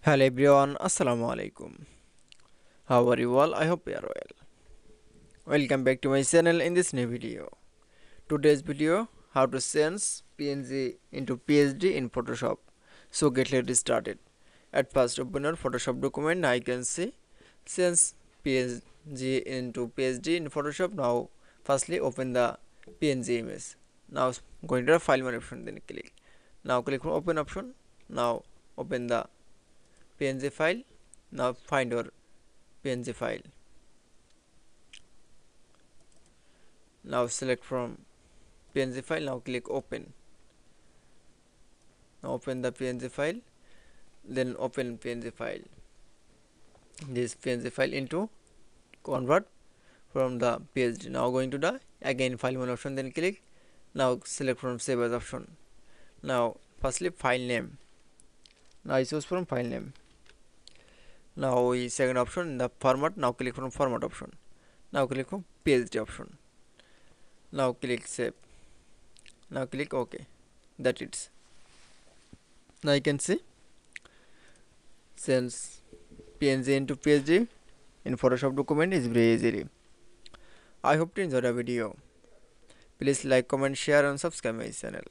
Hello everyone, Assalamu alaikum. How are you all? I hope you are well. Welcome back to my channel in this new video. Today's video, how to change PNG into PSD in Photoshop. So let's started. At first open your Photoshop document. Now you can see change PNG into PSD in Photoshop. Now firstly open the PNG image. Now going to the file menu option, then click. Now click on open option. Now open the PNG file. Now find your PNG file. Now select from PNG file. Now click open. Now open the PNG file. Then open PNG file. This PNG file into convert from the PSD. Now going to the again file menu option. Then click. Now select from save as option. Now firstly file name. Now I choose from file name. Now second option the format. Now click from format option. Now click on PSD option. Now click save. Now click OK. That it's. Now you can see since PNG into PSD in Photoshop document is very easily. I hope you enjoyed the video. Please like, comment, share and subscribe my channel.